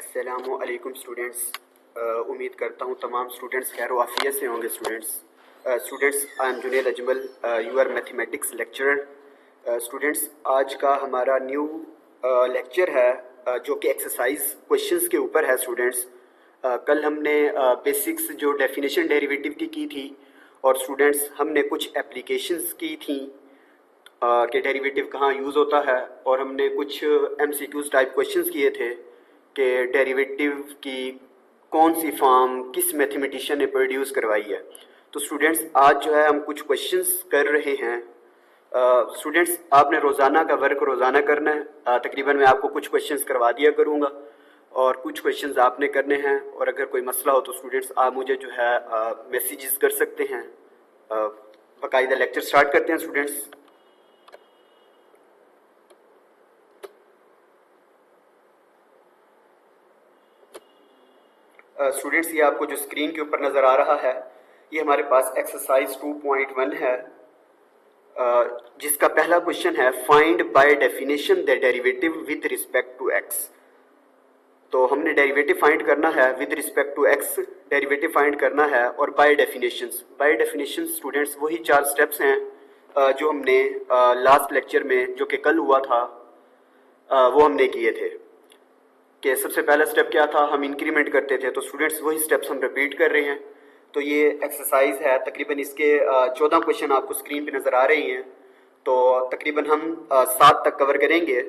अस्सलामुअलैकुम स्टूडेंट्स। उम्मीद करता हूँ तमाम स्टूडेंट्स खैर आफियत से होंगे। Students I am Junaid Ajmal, your mathematics lecturer. Students आज का हमारा न्यू लेक्चर है जो कि एक्सरसाइज क्वेश्चंस के ऊपर है। स्टूडेंट्स कल हमने बेसिक्स जो डेफिनेशन डेरिवेटिव की थी और स्टूडेंट्स हमने कुछ एप्लीकेशंस की थी कि डेरिवेटिव कहाँ यूज़ होता है, और हमने कुछ एमसीक्यूज टाइप क्वेश्चंस किए थे कि डेरिवेटिव की कौन सी फॉर्म किस मैथमेटिशियन ने प्रोड्यूस करवाई है। तो स्टूडेंट्स आज जो है हम कुछ क्वेश्चंस कर रहे हैं। स्टूडेंट्स आपने रोज़ाना का वर्क रोज़ाना करना है। तकरीबन मैं आपको कुछ क्वेश्चंस करवा दिया करूँगा और कुछ क्वेश्चंस आपने करने हैं, और अगर कोई मसला हो तो स्टूडेंट्स आप मुझे जो है मैसेजेस कर सकते हैं। बाकायदा लेक्चर स्टार्ट करते हैं स्टूडेंट्स। स्टूडेंट्स ये आपको जो स्क्रीन के ऊपर नज़र आ रहा है ये हमारे पास एक्सरसाइज 2.1 है, जिसका पहला क्वेश्चन है find by definition the derivative with respect to x. तो हमने डेरिवेटिव फाइंड करना है with respect to x, derivative find करना है और बाय डेफिनेशन स्टूडेंट्स वही 4 स्टेप्स हैं जो हमने लास्ट लेक्चर में जो कि कल हुआ था वो हमने किए थे। कि सबसे पहला स्टेप क्या था, हम इंक्रीमेंट करते थे। तो स्टूडेंट्स वही स्टेप्स हम रिपीट कर रहे हैं। तो ये एक्सरसाइज है, तकरीबन इसके 14 क्वेश्चन आपको स्क्रीन पे नज़र आ रही हैं। तो तकरीबन हम 7 तक कवर करेंगे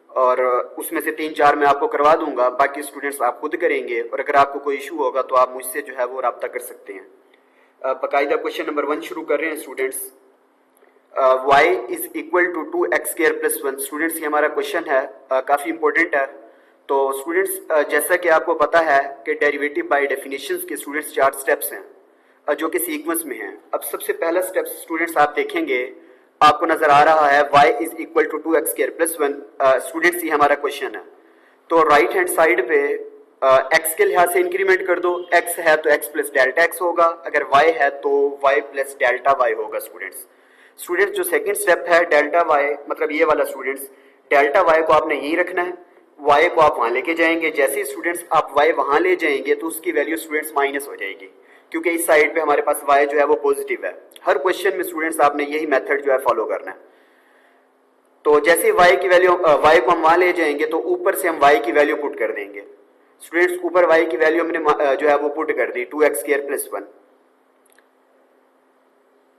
और उसमें से 3-4 मैं आपको करवा दूंगा, बाकी स्टूडेंट्स आप खुद करेंगे। और अगर आपको कोई इशू होगा तो आप मुझसे जो है वो रब्ता कर सकते हैं। बाकायदा क्वेश्चन नंबर 1 शुरू कर रहे हैं students. y is equal to 2x² + 1। Students ये हमारा क्वेश्चन है, काफ़ी इंपॉर्टेंट है। तो स्टूडेंट्स जैसा कि आपको पता है कि डेरिवेटिव बाय डेफिनेशंस के स्टूडेंट्स 4 स्टेप्स हैं जो कि सीक्वेंस में हैं। अब सबसे पहला स्टेप स्टूडेंट्स आप देखेंगे, आपको नजर आ रहा है y is equal to 2x² + 1। Students ये हमारा क्वेश्चन है। तो राइट हैंड साइड पे x के लिहाज से इंक्रीमेंट कर दो। x है तो x + डेल्टा x होगा, अगर y है तो y + डेल्टा y होगा। स्टूडेंट्स जो सेकंड स्टेप है डेल्टा y, मतलब ये वाला स्टूडेंट्स, डेल्टा y को आपने यहीं रखना है, y को आप वहां लेके जाएंगे। जैसे ही स्टूडेंट्स आप y वहां ले जाएंगे तो उसकी वैल्यू स्टूडेंट्स माइनस हो जाएगी, क्योंकि इस साइड पे हमारे पास y जो है वो पॉजिटिव है। हर क्वेश्चन में स्टूडेंट्स आपने यही मेथड जो है फॉलो करना है। तो जैसे y की वैल्यू y को हम वहां ले जाएंगे तो ऊपर से हम y की वैल्यू पुट कर देंगे। स्टूडेंट्स ऊपर y की वैल्यू हमने जो है वो पुट कर दी 2x² + 1।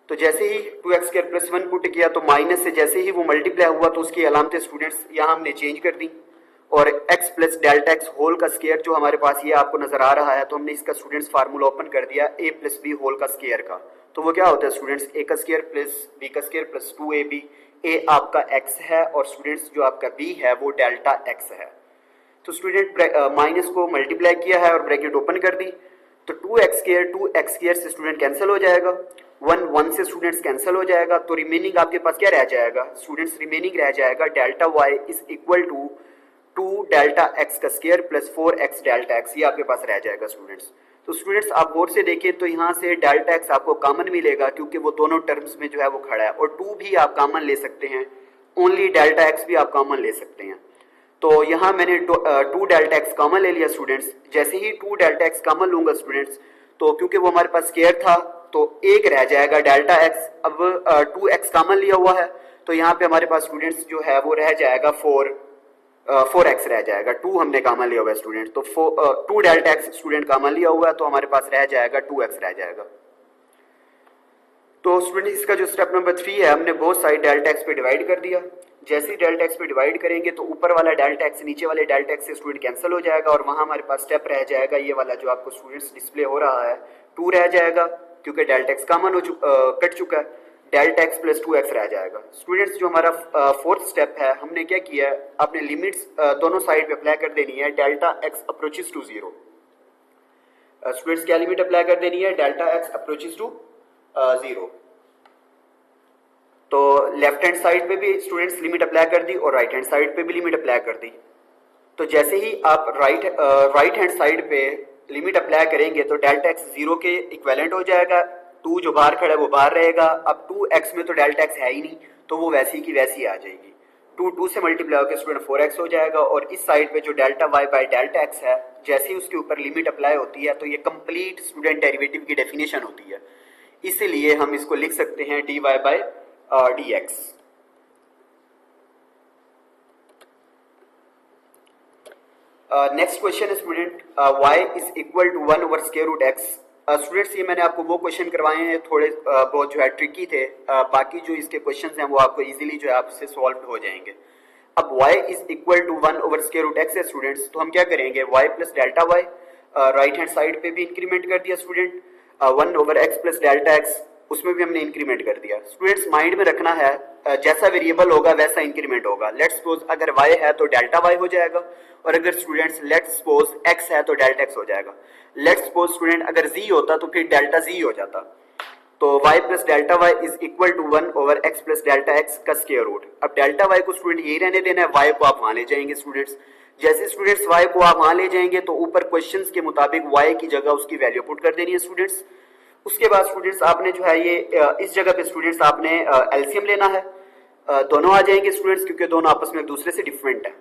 तो जैसे ही 2x² + 1 पुट किया तो माइनस से जैसे ही वो मल्टीप्लाई हुआ तो उसकी अलामतें स्टूडेंट्स यहाँ हमने चेंज कर दी। और x + डेल्टा x होल का स्क्वायर जो हमारे पास ये आपको नजर आ रहा है, तो हमने इसका स्टूडेंट्स फार्मूला ओपन कर दिया a + b होल का स्क्वायर का। तो वो क्या होता है स्टूडेंट्स, a का स्क्वायर + b का स्क्वायर + 2ab। a आपका x है और स्टूडेंट्स जो आपका b है वो डेल्टा x है। तो स्टूडेंट माइनस को मल्टीप्लाई किया है और ब्रैकेट ओपन कर दी। तो 2x² से स्टूडेंट कैंसिल हो जाएगा, 1 से स्टूडेंट्स कैंसिल हो जाएगा। तो रिमेनिंग आपके पास क्या रह जाएगा स्टूडेंट्स, रिमेनिंग रह जाएगा delta y is equal to 2 delta x का स्क्वायर + 4x डेल्टा x, ये आपके पास रह जाएगा स्टूडेंट्स। तो स्टूडेंट्स आप गौर से देखें तो यहाँ से डेल्टा x आपको कॉमन मिलेगा, क्योंकि वो दोनों टर्म्स में जो है वो खड़ा है। और 2 भी आप कॉमन ले सकते हैं, ओनली डेल्टा x भी आप कॉमन ले सकते हैं। तो यहाँ मैंने 2 डेल्टा x कॉमन ले लिया स्टूडेंट्स। जैसे ही 2 डेल्टा x कॉमन लूंगा स्टूडेंट्स, तो क्योंकि वो हमारे पास स्क्वायर था तो एक रह जाएगा डेल्टा x। अब 2x कॉमन लिया हुआ है तो यहाँ पे हमारे पास स्टूडेंट्स जो है वो रह जाएगा 4x रह जाएगा। 2 हमने कॉमन लिया हुआ है स्टूडेंट, तो 2 डेल्टा x स्टूडेंट कॉमन लिया हुआ है तो हमारे पास रह जाएगा 2x रह जाएगा। तो स्टूडेंट इसका जो स्टेप नंबर 3 है, हमने बहुत सारी डेल्टा x पे डिवाइड कर दिया। जैसे ही डेल्टा x पे डिवाइड करेंगे तो ऊपर वाला डेल्टा x नीचे वाले डेल्टा x से स्टूडेंट कैंसिल हो जाएगा और वहां हमारे पास स्टेप रह जाएगा ये वाला जो आपको स्टूडेंट्स डिस्प्ले हो रहा है, 2 रह जाएगा क्योंकि डेल्टा x कॉमन कट चुका है। डेल्टा x + 2x रह जाएगा। स्टूडेंट्स जो हमारा 4th स्टेप है, हमने क्या किया है, आपने लिमिट्स दोनों साइड पे अप्लाई कर देनी है। Delta x approaches to 0। Students क्या लिमिट अप्लाई कर देनी है, डेल्टा x अप्रोचेस टू 0। तो लेफ्ट हैंड साइड पे भी स्टूडेंट्स लिमिट अप्लाई कर दी और राइट हैंड साइड पे भी लिमिट अप्लाई कर दी। तो जैसे ही आप राइट हैंड साइड पे लिमिट अप्लाई करेंगे तो डेल्टा x 0 के इक्विवेलेंट हो जाएगा। 2 जो बाहर खड़ा है वो बाहर रहेगा। अब 2x में तो डेल्टा x है ही नहीं, तो वो वैसी की वैसी आ जाएगी। 2 से मल्टीप्लाई होकर स्टूडेंट 4x हो जाएगा, और इस साइड पे जो delta y by delta x है, जैसे ही उसके ऊपर लिमिट अप्लाई होती है तो ये कंप्लीट स्टूडेंट डेरिवेटिव की डेफिनेशन होती है, इसीलिए हम इसको लिख सकते हैं dy by dx। Next question है student, y is equal to 1 over square root x। Students ये मैंने आपको वो क्वेश्चन करवाए हैं थोड़े बहुत जो है ट्रिकी थे, बाकी जो इसके क्वेश्चंस हैं वो आपको इजीली जो है आपसे सॉल्व हो जाएंगे। अब y is equal to 1 over square root x है स्टूडेंट्स, तो हम क्या करेंगे, y plus delta y right hand side पे भी इंक्रीमेंट कर दिया student, 1 over x plus delta x उसमें भी हमने इंक्रीमेंट कर दिया। स्टूडेंट्स माइंड में रखना है जैसा वेरिएबल होगा वैसा इंक्रीमेंट होगा। लेट्स सपोज अगर y है तो डेल्टा y हो जाएगा, और अगर स्टूडेंट्स लेट्स सपोज x है तो डेल्टा x हो जाएगा। लेट्स सपोज स्टूडेंट अगर z होता तो फिर डेल्टा z हो जाता। तो y plus delta y is equal to 1 over x plus delta x का स्क्वायर रूट। अब डेल्टा y को स्टूडेंट यही रहने देना है, y को आप वहां ले जाएंगे स्टूडेंट्स। जैसे स्टूडेंट्स y को आप वहां ले जाएंगे तो ऊपर क्वेश्चंस के मुताबिक y की जगह उसकी वैल्यू पुट कर देनी है स्टूडेंट्स। उसके बाद स्टूडेंट्स आपने जो है ये इस जगह पे स्टूडेंट्स आपने एलसीएम लेना है, दोनों आ जाएंगे स्टूडेंट्स क्योंकि दोनों आपस में एक दूसरे से डिफरेंट है।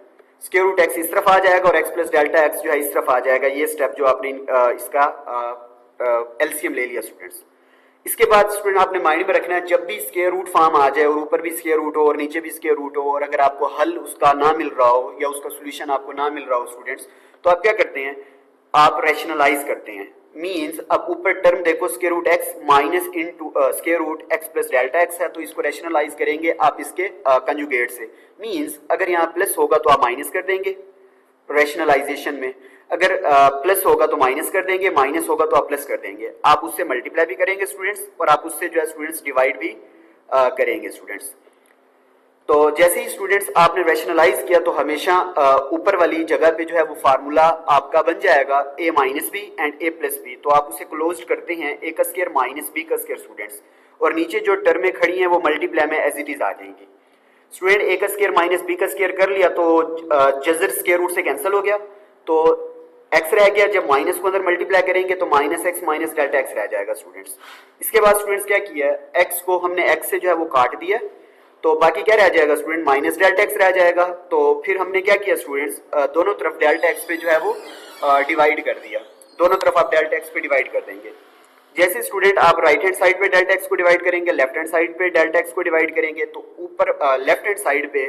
स्क्वायर रूट x इस तरफ आ जाएगा और x प्लस डेल्टा x जो है इस तरफ आ जाएगा। ये स्टेप जो आपने इसका एलसीएम ले लिया स्टूडेंट्स। इसके बाद स्टूडेंट आपने माइंड में रखना है जब भी स्क्वायर रूट फॉर्म आ जाए और ऊपर भी स्क्वायर रूट हो और नीचे भी स्क्वायर रूट हो, और अगर आपको हल उसका ना मिल रहा हो या उसका सोल्यूशन आपको ना मिल रहा हो स्टूडेंट्स, तो आप क्या करते हैं, आप रैशनलाइज करते हैं। मींस अब ऊपर टर्म देखो square root x minus into square root x plus delta x है, तो इसको रैशनलाइज करेंगे आप इसके कंजुगेट से। मींस अगर यहाँ प्लस होगा तो आप माइनस कर देंगे रैशनलाइजेशन में, अगर प्लस होगा तो माइनस कर देंगे, माइनस होगा तो आप प्लस कर देंगे। आप उससे मल्टीप्लाई भी करेंगे स्टूडेंट्स, और आप उससे जो है स्टूडेंट्स डिवाइड भी करेंगे स्टूडेंट्स। तो जैसे ही स्टूडेंट्स आपने रैशनलाइज किया तो हमेशा ऊपर वाली जगह पे जो है वो फार्मूला आपका बन जाएगा a minus b and a plus b. तो आप उसे क्लोज करते हैं a का स्क्वायर माइनस b का स्क्वायर स्टूडेंट्स, और नीचे जो टर्में खड़ी हैं वो मल्टीप्लाई में एज इट इज आ जाएंगी। स्टूडेंट a का स्क्वायर माइनस b का स्क्वायर कर लिया तो जजर स्क्वायर रूट से कैंसिल हो गया, तो x रह गया। जब माइनस को अंदर मल्टीप्लाई करेंगे तो minus x minus delta x रह जाएगा स्टूडेंट्स। इसके बाद स्टूडेंट्स क्या किया, x को हमने x से जो है वो काट दिया, तो बाकी क्या रह जाएगा स्टूडेंट, माइनस डेल्टा एक्स रह जाएगा। तो फिर हमने क्या किया स्टूडेंट्स, दोनों तरफ डेल्टा एक्स पे जो है वो डिवाइड कर दिया, दोनों तरफ आप डेल्टा एक्स पे डिवाइड कर देंगे। जैसे स्टूडेंट आप राइट हैंड साइड पे डेल्टा एक्स को डिवाइड करेंगे, लेफ्ट हैंड साइड पे डेल्टा एक्स को डिवाइड करेंगे, तो ऊपर लेफ्ट हैंड साइड पे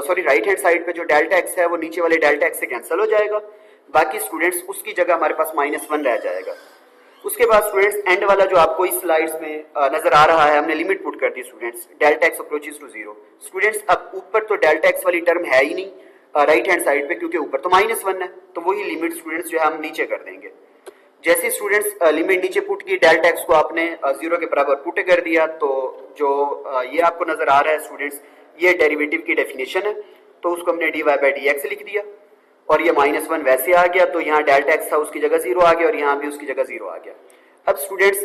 सॉरी राइट हैंड साइड पे जो डेल्टा एक्स है वो नीचे वाले डेल्टा एक्स से कैंसिल हो जाएगा। बाकी स्टूडेंट्स उसकी जगह हमारे पास -1 रह जाएगा। उसके बाद स्टूडेंट्स एंड वाला जो आपको इस स्लाइड्स में नजर आ रहा है, हमने लिमिट पुट कर दी students, delta x approaches to 0। Students अब ऊपर तो डेल्टा एक्स वाली टर्म है ही नहीं राइट हैंड साइड पे, क्योंकि ऊपर तो -1 है, तो वही लिमिट स्टूडेंट्स जो है हम नीचे कर देंगे। जैसे स्टूडेंट्स लिमिट नीचे पुट की, डेल्टा एक्स को आपने 0 के बराबर पुट कर दिया, तो जो ये आपको नजर आ रहा है स्टूडेंट्स ये डेरिवेटिव की डेफिनेशन है, तो उसको हमने dy बाई dx लिख दिया, और ये -1 वैसे आ गया, तो यहाँ डेल्टा एक्स था उसकी जगह 0 आ गया, और यहाँ भी उसकी जगह 0 आ गया। अब स्टूडेंट्स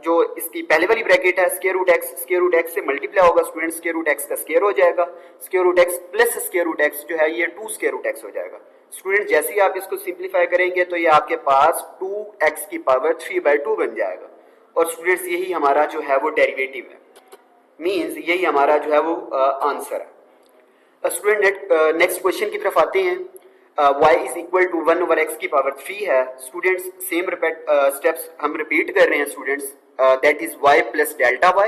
जो इसकी पहले वाली ब्रैकेट है स्क्वायर रूट x से मल्टीप्लाई होगा स्टूडेंट्स, स्क्वायर रूट x का स्क्वायर हो जाएगा, square root x plus square root x जो है ये 2 स्क्वायर रूट x हो जाएगा। स्टूडेंट जैसे ही आप इसको सिंप्लीफाई करेंगे तो ये आपके पास 2x की पावर 3/2 बन जाएगा, और स्टूडेंट्स यही हमारा जो है वो डेरिवेटिव है, मींस यही हमारा जो है वो आंसर है। स्टूडेंट नेक्स्ट क्वेश्चन की तरफ आते हैं। y is equal to 1 over x की पावर 3 है स्टूडेंट्स। सेम स्टेप्स हम रिपीट कर रहे हैं students, that is y plus delta y।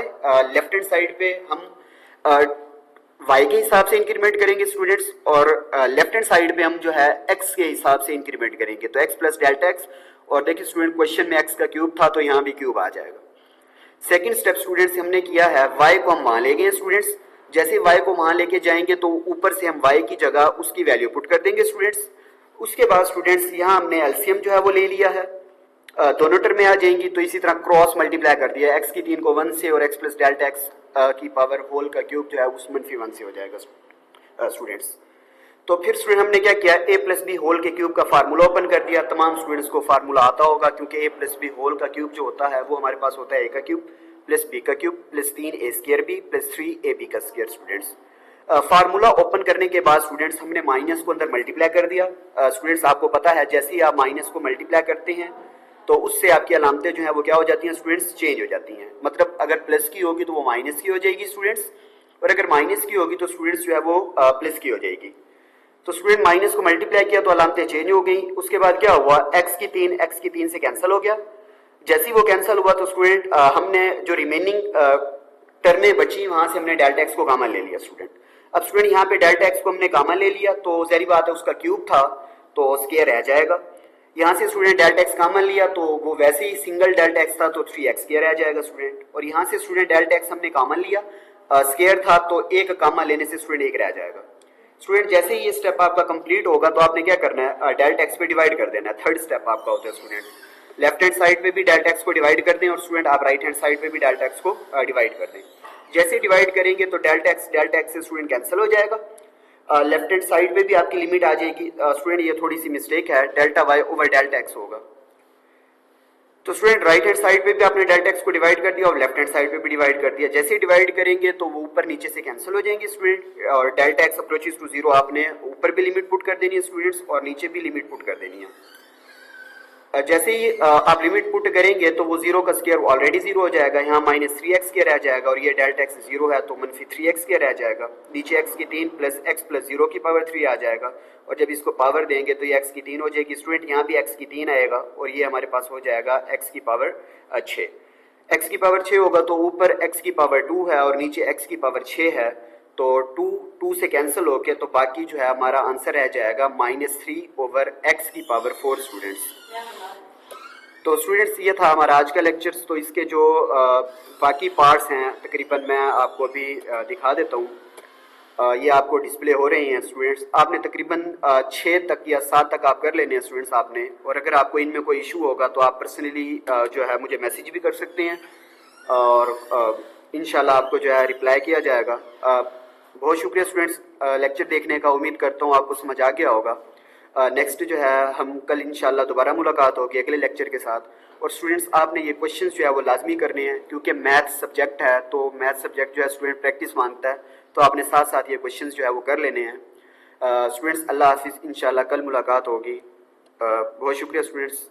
Left hand side पे हम y के हिसाब से इंक्रीमेंट करेंगे स्टूडेंट्स, और लेफ्ट हैंड साइड पे हम जो है x के हिसाब से इंक्रीमेंट करेंगे, तो x प्लस डेल्टा x। और देखिए स्टूडेंट क्वेश्चन में x का क्यूब था तो यहाँ भी क्यूब आ जाएगा। सेकंड स्टेप स्टूडेंट्स हमने किया है, y को हम वहां ले गए स्टूडेंट्स। जैसे y को वहां लेके जाएंगे तो ऊपर से हम y की जगह उसकी वैल्यू पुट कर देंगे स्टूडेंट्स। उसके बाद स्टूडेंट्स यहाँ हमने एलसीएम जो है वो ले लिया है, दोनों टर्म में आ जाएंगी, तो इसी तरह क्रॉस मल्टीप्लाई कर दिया, x की 3 को 1 से और x प्लस डेल्टा x की पावर होल का क्यूब जो है उस -1 से हो जाएगा स्टूडेंट्स। तो फिर स्टूडेंट हमने क्या किया, a प्लस बी होल के क्यूब का फार्मूला ओपन कर दिया। तमाम स्टूडेंट्स को फार्मूला आता होगा, क्योंकि a प्लस बी होल का क्यूब जो होता है वो हमारे पास होता है a का क्यूब प्लस b का cube plus 3a square b plus 3ab का स्क्वायर स्टूडेंट्स। फार्मूला ओपन करने के बाद स्टूडेंट्स हमने माइनस को अंदर मल्टीप्लाई कर दिया। स्टूडेंट्स आपको पता है जैसे ही आप माइनस को मल्टीप्लाई करते हैं तो उससे आपकी अलामतें जो है वो क्या हो जाती हैं स्टूडेंट्स, चेंज हो जाती हैं। मतलब अगर प्लस की होगी तो वो माइनस की हो जाएगी स्टूडेंट्स, और अगर माइनस की होगी तो स्टूडेंट्स जो है वो प्लस की हो जाएगी। तो स्टूडेंट माइनस को मल्टीप्लाई किया तो अलामतें चेंज हो गई। उसके बाद क्या हुआ, x की 3 से कैंसिल हो गया। जैसे ही वो कैंसिल हुआ तो स्टूडेंट हमने जो रिमेनिंग टर्में बची वहां से हमने डेल्टा x को कॉमन ले लिया स्टूडेंट। अब स्टूडेंट यहाँ पे डेल्टा x को हमने कॉमन ले लिया तो ज़ाहिर बात है उसका क्यूब था तो स्क्वायर रह जाएगा। यहाँ से स्टूडेंट डेल्टा x कॉमन लिया तो वो वैसे ही सिंगल डेल्टा x था तो 3x स्क्वायर रह जाएगा स्टूडेंट। और यहाँ से स्टूडेंट डेल्टा x हमने कॉमन लिया, स्क्वायर था तो एक कॉमन लेने से स्टूडेंट एक रह जाएगा। स्टूडेंट जैसे ही ये स्टेप आपका कंप्लीट होगा तो आपने क्या करना है, डेल्टा x पे डिवाइड कर देना है। थर्ड स्टेप आपका होता है स्टूडेंट, लेफ्ट हैंड साइड पे भी डेल्टा x को डिवाइड कर दें और स्टूडेंट आप राइट हैंड साइड पे भी डेल्टा x को डिवाइड कर दें। जैसे डिवाइड करेंगे तो डेल्टा x से स्टूडेंट कैंसिल हो जाएगा। लेफ्ट हैंड साइड पे भी आपकी लिमिट आ जाएगी। स्टूडेंट ये थोड़ी सी मिस्टेक है, delta y over delta x होगा। तो स्टूडेंट राइट हैंड साइड पे भी आपने डेल्टा x को डिवाइड कर दिया और लेफ्ट हैंड साइड पे भी डिवाइड कर दिया। जैसे ही डिवाइड करेंगे तो वो ऊपर नीचे से कैंसिल हो जाएंगे स्टूडेंट। और डेल्टा x अप्रोचेस टू 0 आपने ऊपर भी लिमिट पुट कर देनी है स्टूडेंट्स और नीचे भी लिमिट पुट कर देनी है। जैसे ही आप लिमिट पुट करेंगे तो वो 0 का स्क्वायर ऑलरेडी 0 हो जाएगा, यहाँ माइनस 3x स्क्वायर रह जाएगा और ये डेल्टा x 0 है तो मनफी 3x स्क्वायर रह जाएगा। नीचे x की 3 प्लस x प्लस 0 की पावर 3 आ जाएगा और जब इसको पावर देंगे तो ये x की 3 हो जाएगी स्टूडेंट। यहाँ भी x की 3 आएगा और ये हमारे पास हो जाएगा x की पावर 6। x की पावर 6 होगा तो ऊपर x की पावर 2 है और नीचे x की पावर 6 है तो 2 से कैंसिल होके तो बाकी जो है हमारा आंसर रह जाएगा -3 ओवर x की पावर 4 स्टूडेंट्स। तो स्टूडेंट्स ये था हमारा आज का लेक्चर्स। तो इसके जो बाकी पार्ट्स हैं तकरीबन मैं आपको अभी दिखा देता हूँ। ये आपको डिस्प्ले हो रहे हैं स्टूडेंट्स। आपने तकरीबन 6 तक या 7 तक आप कर लेने हैं स्टूडेंट्स आपने। और अगर आपको इनमें कोई इशू होगा तो आप पर्सनली जो है मुझे मैसेज भी कर सकते हैं और इंशाल्लाह आपको जो है रिप्लाई किया जाएगा। बहुत शुक्रिया स्टूडेंट्स लेक्चर देखने का। उम्मीद करता हूँ आपको समझ आ गया होगा। नेक्स्ट जो है हम कल इंशाल्लाह दोबारा मुलाकात होगी अगले लेक्चर के साथ। और स्टूडेंट्स आपने ये क्वेश्चंस जो है वो लाजमी करने हैं क्योंकि मैथ सब्जेक्ट है तो मैथ सब्जेक्ट जो है स्टूडेंट प्रैक्टिस मांगता है तो आपने साथ साथ ये क्वेश्चंस जो है वो कर लेने हैं। स्टूडेंट्स अल्लाह हाफिज़, इंशाल्लाह कल मुलाकात होगी। बहुत शुक्रिया स्टूडेंट्स।